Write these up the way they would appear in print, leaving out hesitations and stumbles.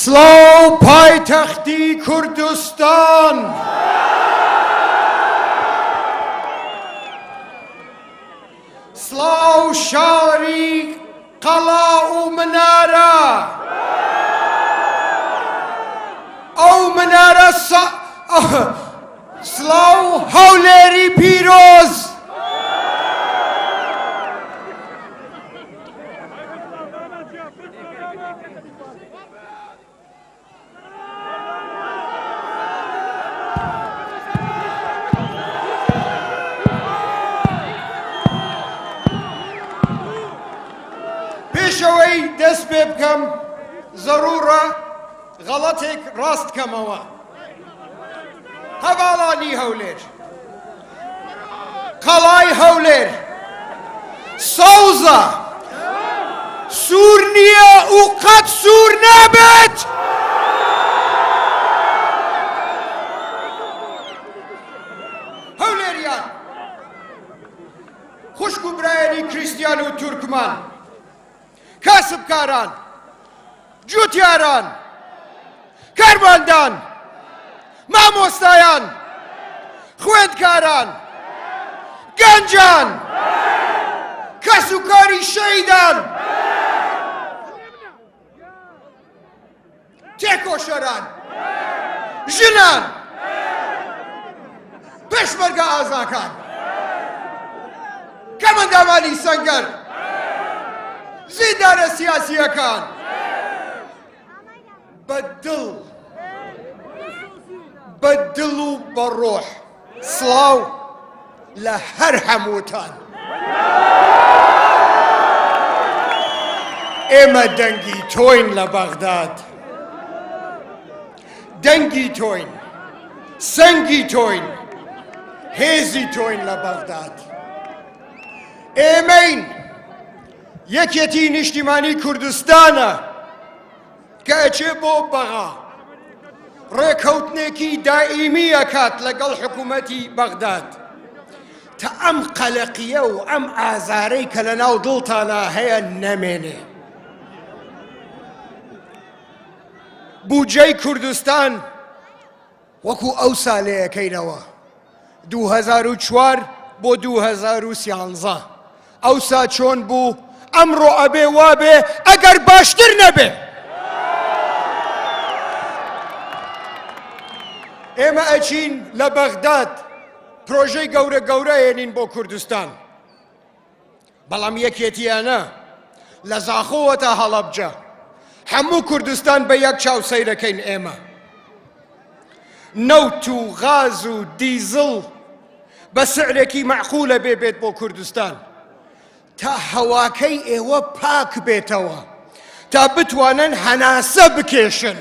سڵاو پایتەختی کوردستان سڵاو شاری قەڵا و منارە ئەو منارە سڵاو هەولێری پیرۆز پێشەوەی دەست پێ بکەم زەڕوورە غەڵەتێک ڕاست کەمەوە هەڤاڵانی هەولێر قەڵای هەولێر سەوزە سوور نییە و قەت سوور نابێت هەولێریان خوشک و برایەنی کریستیان و تورکمان کاسبکاران جوتیاران کارمەندان مامۆستایان خوێندکاران گەنجان کەس و کاری شەیدان تێکۆشەران ژنان پێشمەرگە ئازاکان کەمەنداوانی سەنگەر زیندانە سیاسیەکان بەدڵ و بەڕۆح سڵاو لە هەر هەمووتان ئێمە دەنگی تۆین لە بەغداد دەنگی تۆین سەنگی تۆین هێزی تۆین لە بەغداد ئێمەین یەکێتی نیشتیمانی کوردستانە کە ئەچێ بۆ بەغا ڕێکەوتنێکی دائیمی ئەکات لەگەڵ حکوومەتی بەغداد تا ئەم قەلەقیە و ئەم ئازارەی کە لە ناو دڵتانە هەیە نەمێنێ بودجەی کوردستان وەکو ئەو ساڵەیەکەینەوە 2004 بۆ 2013 ئەوسا چۆن بوو ئەمڕۆ ئەبێ وابێ ئەگەر باشتر نەبێ ئێمە ئەچین لە بەغداد پرۆژەی گەورە گەورەیەنین بۆ کوردستان بەڵام یەکێتیانە لە زاخۆوە تا هەڵەبجە هەموو کوردستان بە یەک چاو سەیرەکەین ئێمە نەوت و غاز و دیزڵ بە سعرێکی مەعقولە بێت بۆ کوردستان تا هەواکەی ئێوە پاک بێتەوە تا بتوانن هەناسە بکێشن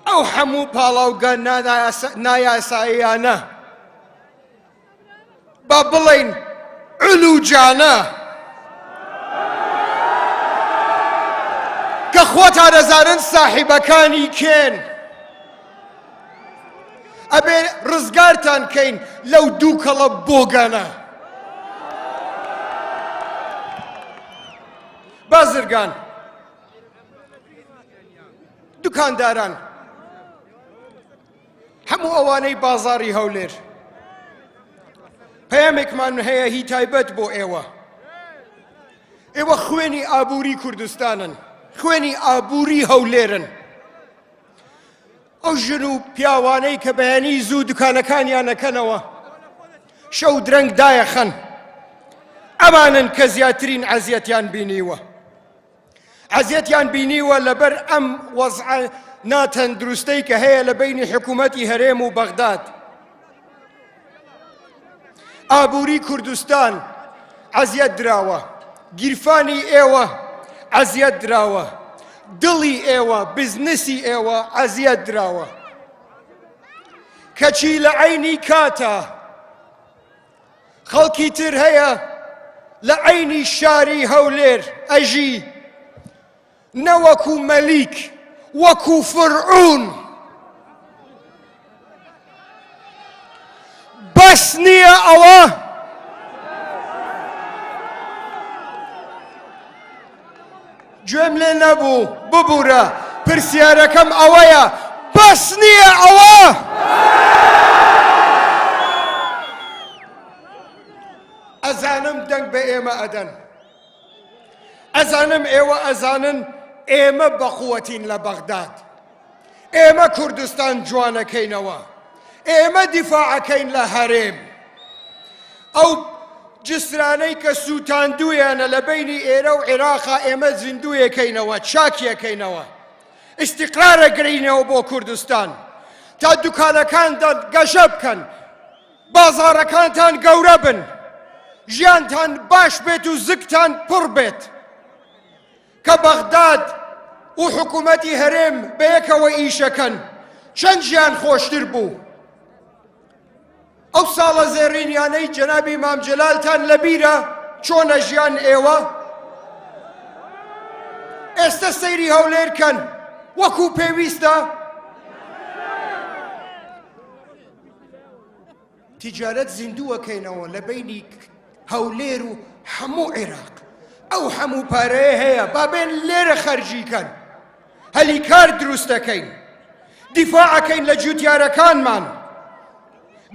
ئەو هەموو پاڵاوگە نایاساییانە با بڵێن علوجانە کە خۆتان دەزانن ساحیبەکانی کێن ئەبێ ڕزگارتان کەین لەو دوو کەڵە بۆگانە بازرگان دوکانداران هەموو ئەوانەی بازاڕی هەولێر پەیامێکمان هەیە هی تایبەت بۆ ئێوە ئێوە خوێنی ئابووری کوردستانن خوێنی ئابووری هەولێرن ئەو ژن و پیاوانەی کە بەیانی زوو دوکانەکانیان ئەکەنەوە شەو درەنگ دایەخەن ئەمانن کە زیاترین عەزیەتیان بینیوە عەزیەتیان بینیوە لەبەر ئەم وەزعە ناتەندروستەی کە هەیە لە بەینی حکوومەتی هەرێم و بەغداد ئابووری کوردستان عەزیەت دراوە گیرفانی ئێوە عەزیەت دراوە دڵی ئێوە بزنسی ئێوە عەزیەت دراوە کەچی لە عەینی کاتە خەڵکی تر هەیە لە عەینی شاری هەولێر ئەژی نەوەکو مەلیک وەکو فرعون بەس نییە ئەوە گوێم لێ نەبوو ببوورە پرسیارەکەم ئەوەیە بەس نییە ئەوە ئەزانم دەنگ بە ئێمە ئەدەن ئەزانم ئێوە ئەزانن ئێمە بەقووەتین لە بەغداد ئێمە کوردستان جوانەکەینەوە ئێمە دیفاعەکەین لە هەرێم ئەو جسرانەی کە سووتاندوویانە لە بینی ئێرە و عێراقا ئێمە زیندوویەکەینەوە چاکیەکەینەوە ئیستیقرارەگرینەوە بۆ کوردستان تا دوکانەکانتان گەشە بکەن بازاڕەکانتان گەورە بن ژیانتان باش بێت و زگتان پڕ بێت کە بەغداد و حکوومەتی هەرێم بەیەکەوە ئیشەکەن چەند ژیان خۆشتر بوو ئەو ساڵە زێڕینیانەی جەنابی مام جەلالتان لەبیرە چۆنە ژیان ئێوە ئێستا سەیری هەولێرکەن وەکو پێویستە تیجارەت زیندووەکەینەوە لە بینی هەولێر و هەموو عێراق ئەو هەموو پارەیە هەیە با بێن لێرە خەرجیکەن هەلیکار دروست دەکەین دیفاعەکەین لە جوتیارەکانمان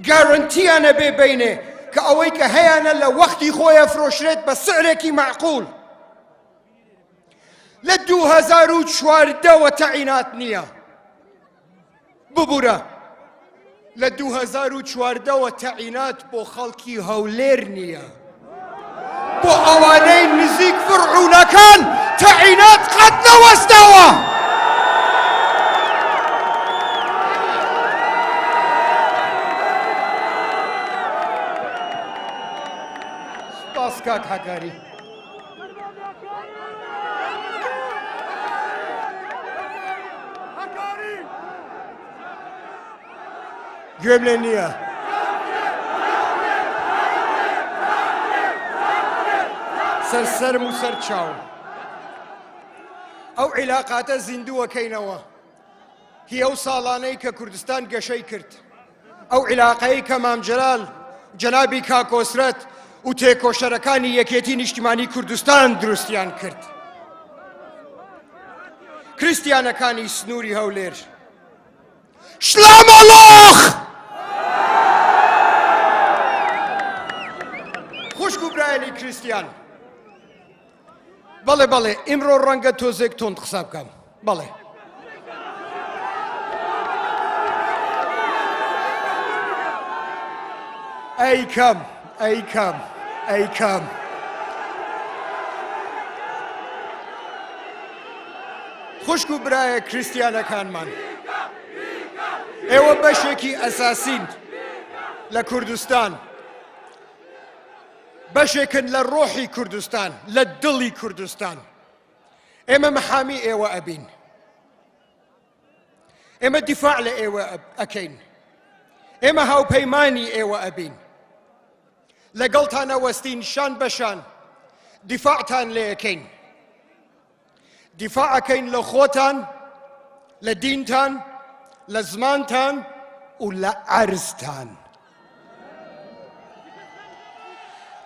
گارنتیانە بێ بینێ کە ئەوەی کە هەیەە لە وەختی خۆیە فرۆشرێت بە سعرێکی معقول لە 2014ەوە تەعینات نییە ببوورە لە 2014ەوە تەعینات بۆ خەڵکی هەولێر نییە بۆ ئەوانەی نزیک فڕعونەکان تەعینات قەت نەوەستەوە سپاس کاک حەکاری گوێم لێ نییە سەرسەرم و سەر چاوم ئەو عیلاقاتە زیندووەکەینەوە هی ئەو ساڵانەی کە کوردستان گەشەی کرد ئەو عیلاقەی کە مام جەلال جەنابی کاکۆسرەت و تێکۆشەرەکانی یەکێتی نیشتیمانی کوردستان دروستیان کرد کریستیانەکانی سنووری هەولێر شلامەڵۆخ خوشک و برایەنی کریستیان بەڵێ بەڵێ ئیمڕۆ ڕەنگە تۆزێک تۆند قسە بکەم بەڵێ ئەی کەم ئەی کەم ئەی کەم خوشک و برایە کریستیانەکانمان ئێوە بەشێکی ئەساسین لە کوردستان بەشێکن لە ڕۆحی کوردستان لە دڵی کوردستان ئێمە مەحامی ئێوە ئەبین ئێمە دیفاع لە ئێوە ئەکەین ئێمە هاوپەیمانی ئێوە ئەبین لەگەڵتانە وەستین شان بەشان دیفاعتان لێ ئەکەین دیفاعەکەین لە خۆتان لە دینتان لە زمانتان و لە عەرزتان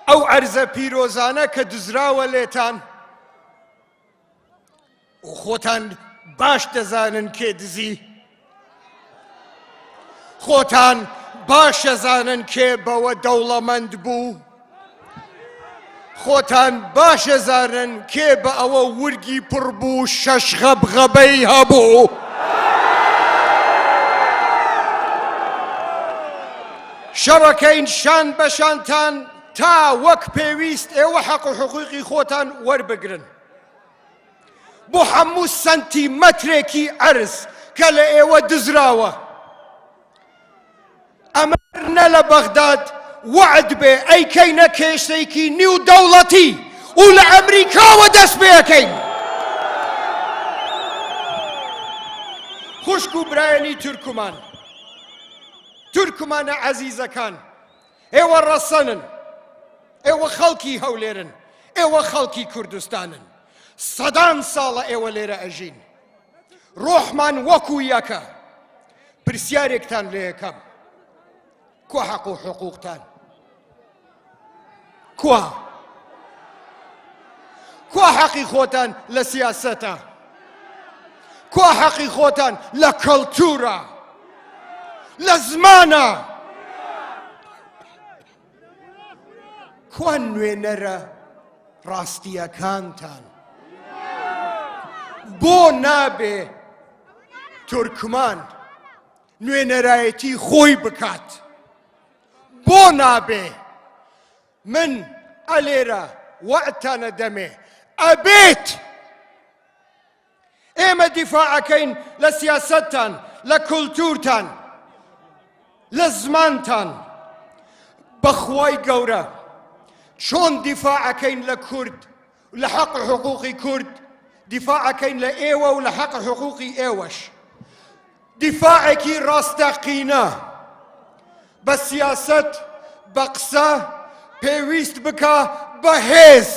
ئەو عەرزە پیرۆزانە کە دزراوە لێتان و خۆتان باش دەزانن کێ دزی خۆتان باش دەزانن کێ بەوە دەوڵەمەند بوو خۆتان باش دەزانن کێ بە ئەوە ورگی پڕ بوو شەش غەبغەبەی هەبوو شەڕەکەین شان بەشانتان تا وەک پێویست ئێوە حەق و حقوقی خۆتان وەربگرن بۆ هەموو سەنتیمەترێکی عەرز کە لە ئێوە دزراوە ئەمە نە لە بەغداد وعد بێ ئەیکەینە کێشەیەکی نیو دەوڵەتی و لە ئەمریکاوە دەست پێەکەین خوشک و برایەنی تورکمان تورکمانە عەزیزەکان ئێوە ڕەسەنن ئێوە خەڵکی هەولێرن ئێوە خەڵکی کوردستانن سەدان ساڵە ئێوە لێرە ئەژین ڕۆحمان وەکو یەکە پرسیارێکتان لێ یەکەم کوا حەق و حقوقتان کوا حەقی خۆتان لە سیاسەتە کوا حەقی خۆتان لە کەڵتورە لە زمانە کوا نوێنەرە ڕاستیەکانتان بۆ نابێ تورکمان نوێنەرایەتی خۆی بکات بۆ نابێ من ئەلێرە وەعدتانە دەمێ ئەبێت ئێمە دیفاعەکەین لە سیاسەتتان لە کولتورتان لە زمانتان بەخوای گەورە چۆن دیفاعەکەین لە کورد لە حەق حقوقی کورد دیفاعەکەین لە ئێوە و لە حەق حقوقی ئێوەش دیفاعێکی ڕاستەقینە بە سیاسەت بە قسە پێویست بکە بە هێز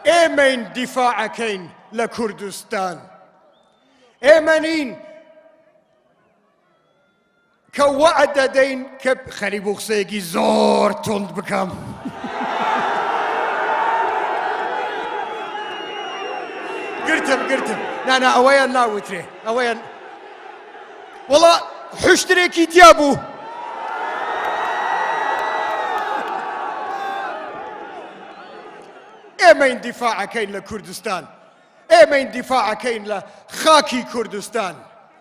ئێمەین دیفاعەکەین لە کوردستان ئێمە نین کە وەعد دەدەین کە خەریب و قسەیەکی زۆر تند بکەم گرتم نانا ئەوەیان ناوترێ ئەوەیان وەڵا حوشترێکی تیا بوو ئێمەین دیفاعەکەین لە کوردستان ئێمەین دیفاعەکەین لە خاکی کوردستان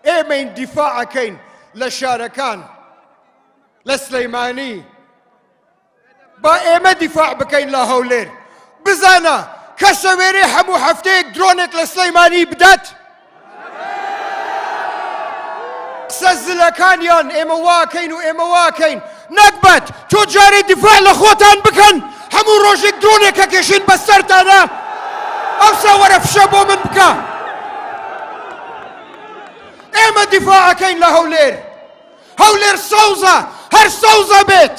ئێمەین دیفاعەکەین لە شارەکان لە سلەیمانی با ئێمە دیفاع بکەین لە هەولێر بزانە کەسە وێرێ هەموو هەفتەیەک درۆنێک لە سلەیمانی بدات قسە زلەکانیان ئێمە واکەین و ئێمە واکەین نەکبەت تۆ جارێ دیفاع لە خۆتان بکەن هەموو ڕۆژێک درۆنێکە کێشین بەسەرتانە ئەوسا وەرە فشە بۆ من بکە ئێمە دیفاعەکەین لە هەولێر هەولێر سەوزە هەر سەوزە بێت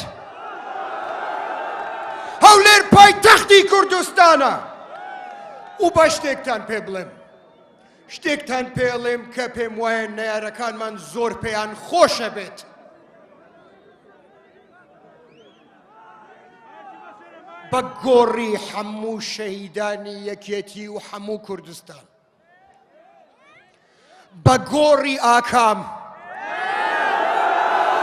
هەولێر پایتەختی کوردستانە و بە شتێکتان پێ بڵێم شتێکتان پێڵێم کە پێم وایە نەیارەکانمان زۆر پێیان خۆشە بێت بە گۆڕی هەموو شەهیدانی یەکێتی و هەموو کوردستان بە گۆڕی ئاکام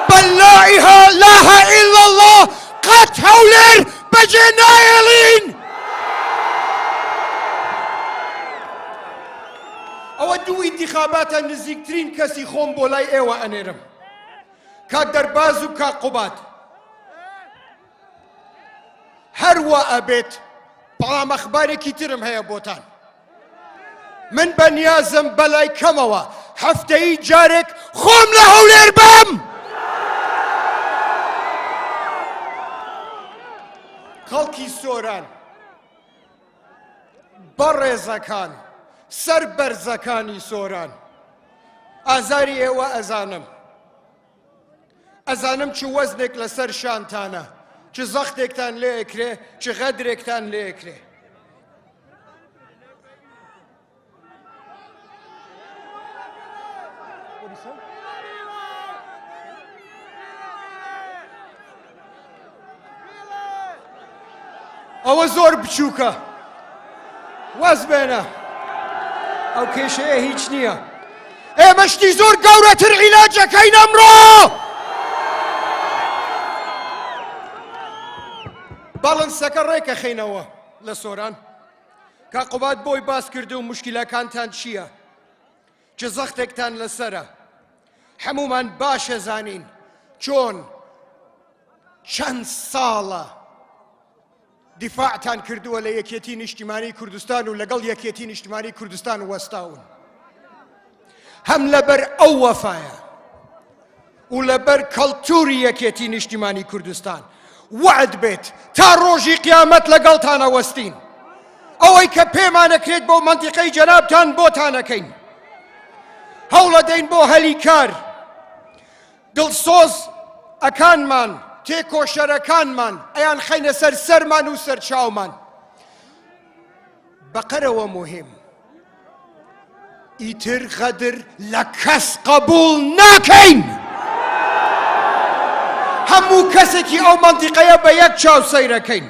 بە لا ئیلاهە ئیلا الله قەت هەولێر بەجێ نایەڵین ئەوە دوو ئینتیخاباتە نزیکترین کەسی خۆم بۆ لای ئێوە ئەنێرم کاک دەرباز و کاک قوبات هەروە ئەبێت بەڵام ئەخبارێکی ترم هەیە بۆتان من بەنیازم بەلای کەمەوە هەفتەیی جارێک خۆم لە هەولێر بم خەڵکی سۆران بەڕێزەکان سەر بەرزەکانی سۆران ئازاری ئێوە ئەزانم چ وەزنێک لەسەر شانتانە چ زەختێکتان لێ ئەکرێ چ غەدرێکتان لێ ئەکرێ ئەوە زۆر بچووکە وەز بێنە ئەو کێشەیە هیچ نییە ئێمە شتی زۆر گەورەتر عیلاجەکەین ئەمڕۆ باڵنسەکە ڕێکە خەینەوە لە سۆران کا قوبات بۆی باس کرد و مشکلەکانتان چییە چ زەختێکتان لەسەرە هەمومان باشە زانین چۆن چەند ساڵە دیفاعتان کردووە لە یەکێتی نیشتیمانی کوردستان و لەگەڵ یەکێتی نیشتیمانی کوردستان وەستاون هەم لەبەر ئەو وەفایە و لەبەر کەڵتوری یەکێتی نیشتیمانی کوردستان وعد بێت تا ڕۆژی قیامەت لەگەڵتانە وەستین ئەوەی کە پێمانەکرێت بۆ مەنتیقەی جەنابتان بۆتانەکەین هەوڵە دەین بۆ هەلی کار دڵسۆز ئەکانمان تێکۆشەرەکانمان ئەیان خەینە سەر سەرمان و سەرچاومان بەقەرەوە مهم ئیتر غەدر لە کەس قبول ناکەین هەموو کەسێکی ئەو مەنتیقەیە بە یەک چاو سەیرەکەین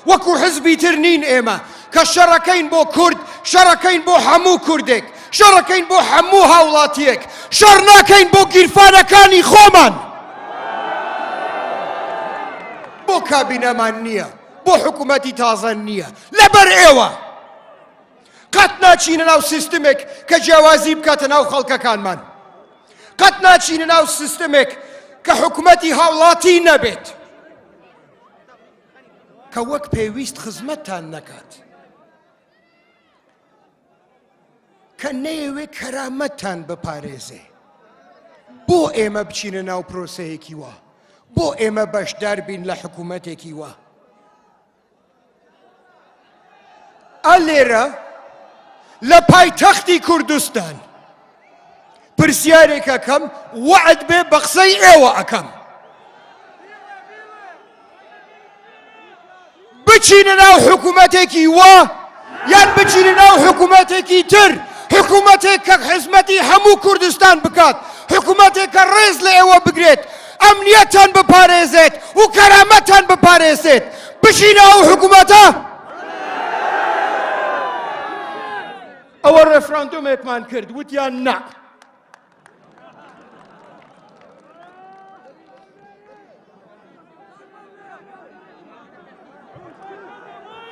وەکو حزبی تر نین ئێمە کە شەڕەکەین بۆ کورد، شەڕەکەین بۆ هەموو کوردێک، شەڕەکەین بۆ هەموو هاوڵاتیەک، شەڕ ناکەین بۆ گیرفانەکانی خۆمان. بۆ کابینەمان نییە، بۆ حکوومەتی تازە نییە، لەبەر ئێوە قەت ناچینە ناو سیستمێک کە جیاوازی بکاتە ناو خەڵکەکانمان، قەت ناچینە ناو سیستمێک کە حکوومەتی هاوڵاتی نەبێت، کە وەک پێویست خزمەتتان نەکات، کە نەیەوێ کەرامەتتان بپارێزێ. بۆ ئێمە بچینە ناو پرۆسەیەکی وا، بۆ ئێمە بەشدار بین لە حکوومەتێکی وا. ئەلێرە لە پایتەختی کوردستان پرسیارێک ئەەکەم، وەعد بێ بە قسەی ئێوە ئەەکەم، بچینە ناو حکوومەتێکی وا یان بچینە ناو حکوومەتێکی تر، حکوومەتێک کە خزمەتی هەموو کوردستان بکات، حکوومەتێک کە ڕێز لە ئێوە بگرێت، ئەمنیەتتان بپارێزێت و کەرامەتتان بپارێزێت. بچینە ئەو حکوومەتە. ئەوە ڕێفراندۆمێکمان کرد، وتیان نا.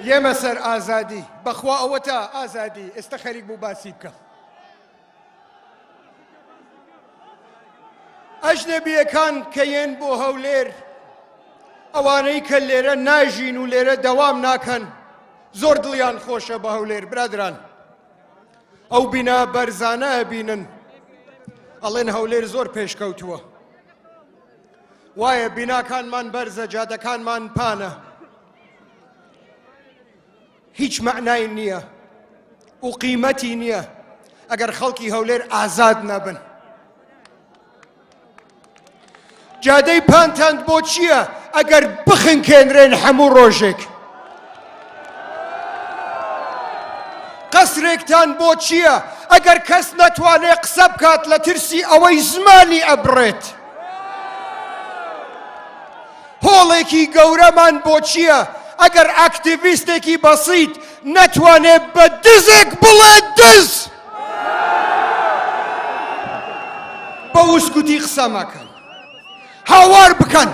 ئێمە سەر ئازادی، بەخوا ئەوە تا ئازادی، ئێستا خەریک بوو باسی بکەم. ئەجنەبیەکان کە یێن بۆ هەولێر، ئەوانەی کە لێرە ناژین و لێرە دەوام ناکەن، زۆر دڵیان خۆشە بە هەولێر. برادران، ئەو بینا بەرزانە ئەبینن، ئەڵێن هەولێر زۆر پێشکەوتووە، وایە بیناکانمان بەرزە، جادەکانمان پانە، هیچ معنای نییە و قیمەتی نییە ئەگەر خەڵکی هەولێر ئازاد نەبن. جادەی پانتان بۆ چییە ئەگەر بخنکێنرێن هەموو ڕۆژێک؟ قەسرێکتان بۆ چییە ئەگەر کەس نەتوانێت قسە بکات لە ترسی ئەوەی زمانی ئەبڕێت؟ هۆڵێکی گەورەمان بۆ چییە ئەگەر ئاکتیڤیستێکی بەسیط نەتوانێت بە دزێک بڵێت دز؟ بە وسکوتی قسە مەکەن، هاوار بکەن،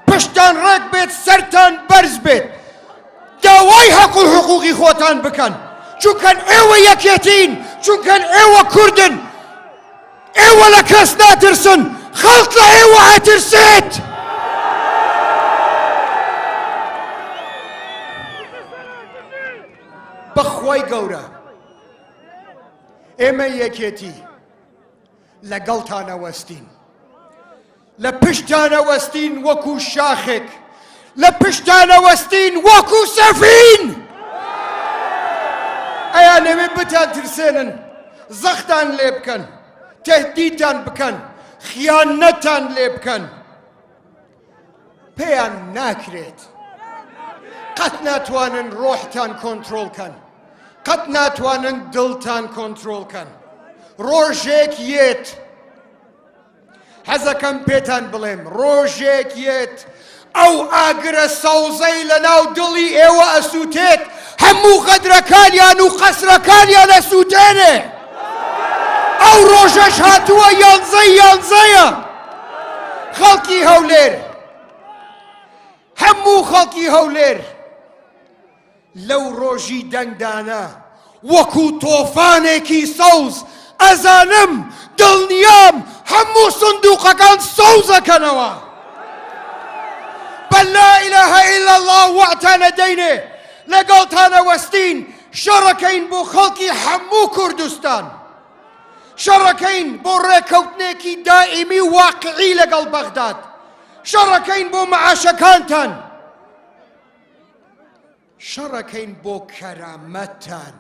پشتان ڕێک بێت، سەرتان بەرز بێت، داوای حەق و حقوقی خۆتان بکەن، چونکە ئێوە یەکێتین، چونکە ئێوە کوردن، ئێوە لە کەس ناترسن، خەڵک لە ئێوە ئەترسێت. بەخوای گەورە ئێمە یەکێتی لەگەڵتانە وەستین، لە پشتانە وەستین وەکو شاخێک، لە پشتانە وەستین وەکو سەفین. ئەیان ئێوێ بتان ترسێنن، زەختان لێ بکەن، تەهدیدتان بکەن، خیانەتتان لێ بکەن، پێیان ناکرێت. قەت ناتوانن ڕۆحتان کۆنتڕۆڵکەن، قەت ناتوانن دڵتان کۆنتڕۆڵکەن. ڕۆژێک یێت، حەزەکەم پێتان بڵێم، ڕۆژێک یێت ئەو ئاگرە سەوزەی لە ناو دڵی ئێوە ئەسووتێت، هەموو غەدرەکانیان و قەسرەکانیان ئەسووتێنێ. ئەو ڕۆژەش هاتووە، یانزەیە. خەڵکی هەولێر، هەموو خەڵکی هەولێر لەو ڕۆژی دەنگدانە وەکو تۆفانێکی سەوز ئەزانم، دڵنیام هەموو سندوقەکان سەوزەکەنەوە. بە لا ئیلاهە ئیلا الله وەعتانە دەینێ، لەگەڵتانە وەستین، شەڕەکەین بۆ خەڵکی هەموو کوردستان، شەڕەکەین بۆ ڕێکەوتنێکی دائیمی و واقعی لەگەڵ بەغداد، شەڕەکەین بۆ مەعاشەکانتان، شەڕەکەین بۆ کەرامەتتان.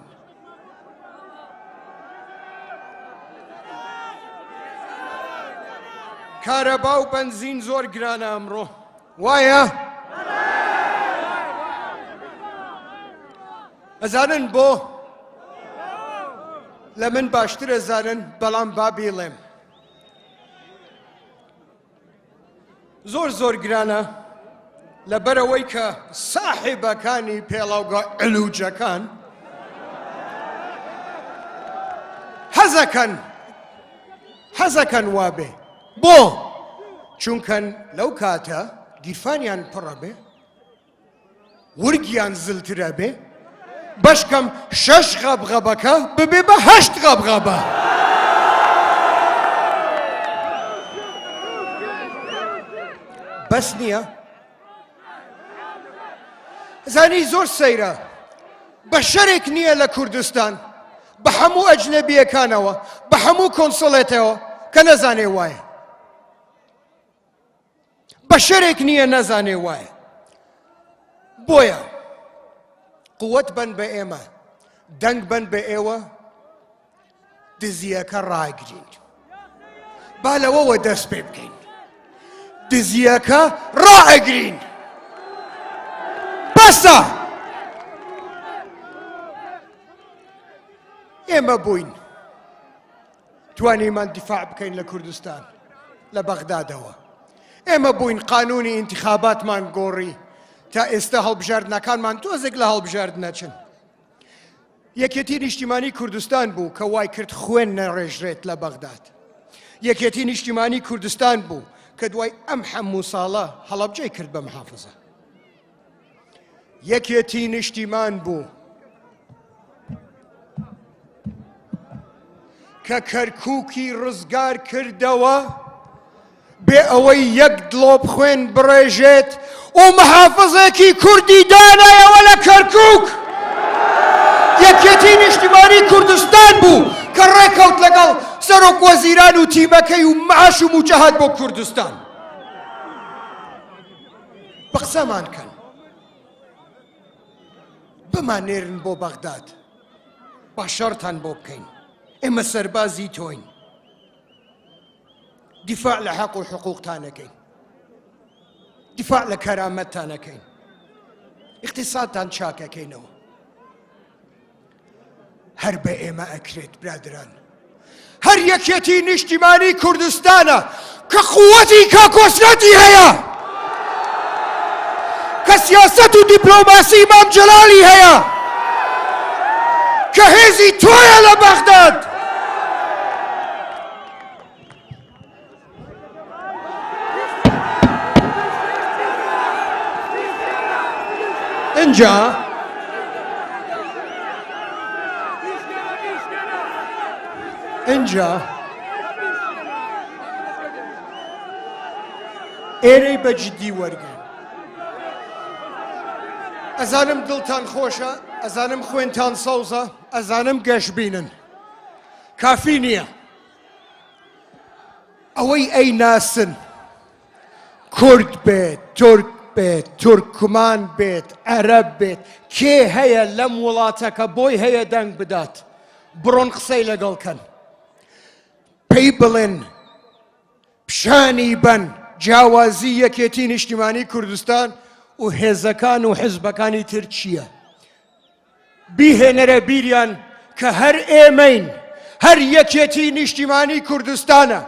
کارەبا و بەنزین زۆر گرانە ئەمڕۆ، وایە؟ ئەزانن بۆ؟ لە من باشتر ئەزانن، بەڵام با بیڵێم زۆر گرانە، لەبەرەوەی کە ساحیبەکانی پێڵاوگا علوجەکان حەزەکەن وابێ بۆ چونکەن لەو کاتە گیرفانیان پڕە بێ ورگیان زلترە بێ بەشکەم 6 غەبغەبەکە ببێ بە 8 غەبغەبە بەس نییە زانی زۆر سەیرە بە شەرێک نییە لە کوردستان بە هەموو ئەجنەبیەکانەوە بە هەموو کۆنسڵێتەوە کە نەزانێ وایە بە شەرێک نییە نەزانێ وایە بۆیە قووەت بن بە ئێمە دەنگ بن بە ئێوە دزیەکە ڕاگرین با لەوەوە دەست پێ بکەین دزیەکە ڕائەگرین بەسە ئێمە بووین توانیمان دیفاع بکەین لە کوردستان لە بەغدادەوە ئێمە بووین قانونی ئینتیخاباتمان گۆڕی تا ئێستا هەڵبژاردنەکانمان تۆزێک لە هەڵبژارد نەچن یەکێتی نیشتیمانی کوردستان بوو کە وای کرد خوێن نەڕێژرێت لە بەغداد یەکێتی نیشتیمانی کوردستان بوو کە دوای ئەم هەموو ساڵە هەڵەبجەی کرد بە محافزە یەکێتی نیشتیمان بوو کە کەرکووکی ڕزگار کردەوە بێ ئەوەی یەک دڵۆپ خوێن بڕێژێت و محافزێکی کوردی دانایەوە لە کەرکووک یەکێتی نیشتیمانی کوردستان بوو کە ڕێکەوت لەگەڵ سەرۆک وەزیران و تیمەکەی و معاش و موجەهات بۆ کوردستان بە قسەمان کەن بمانێرن بۆ بەغداد با شەڕتان بۆ بکەین ئێمە سەربازی تۆین دیفاع لە حەق و حقوقتانەکەین دیفاع لە کەرامەتتانەکەین اقتصادتان چاکەکەینەوە هەر بە ئێمە ئەکرێت برادران هەر یەکێتی نیشتیمانی کوردستانە کە قووەتی کاکۆسرەتی هەیە کە سیاسەت و دیپلۆماسی مام جەلالی هەیە کە هێزی تۆیە لە بەغداد اینجا ئێرەی بە جددی وەرگن ئەزانم دڵتان خۆشە ئەزانم خوێنتان سەوزە ئەزانم گەشت بینن کافی نییە ئەوەی ئەی ناسن کورد بێت تورک بێت تورکمان بێت عەرەب بێت کێ هەیە لەم وڵاتەکە بۆی هەیە دەنگ بدات بڕۆن قسەی لەگەڵکەن پێی بڵێن پیشانی بن جیاوازی یەکێتی نیشتیمانی کوردستان و هێزەکان و حیزبەکانی تر چییە بیهێنەرە بیریان کە هەر ئێمەین هەر یەکێتی نیشتیمانی کوردستانە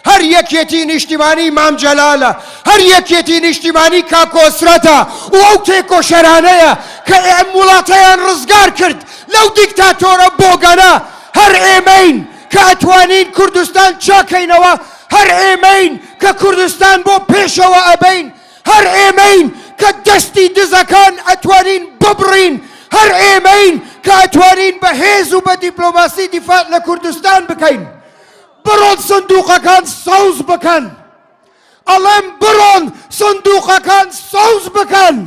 هەر یەکێتی نیشتیمانی مام جەلالە هەر یەکێتی نیشتیمانی کاکۆسرەتە و ئەو تێکۆشەرانەیە کە ئێم وڵاتەیان ڕزگار کرد لەو دیکتاتۆرە بۆگەنە هەر ئێمەین کە ئەتوانین کوردستان چاکەینەوە هەر ئێمەین کە کوردستان بۆ پێشەوە ئەبەین هەر ئێمەین کە دەستی دزەکان ئەتوانین ببڕین هەر ئێمەین کە ئەتوانین بە هێز و بە دیپلۆماسی دیفاع لە کوردستان بکەین بڕۆن سندوقەکان سەوز بکەن ئەڵێم بڕۆن سندوقەکان سەوز بکەن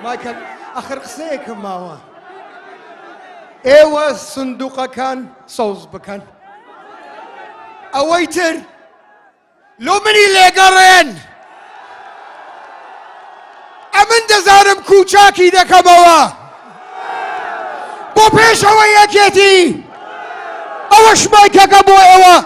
مایکل ئەخر قسەیەکم ماوە ئێوە سندوقەکان سەوز بکەن ئەوەی تر لۆ منی لێگەڕێن ئەمن دەزانم کوچاکی دەکەمەوە بۆ پێشەوە یەکێتی ئەوەش مایکەکە بۆ ئێوە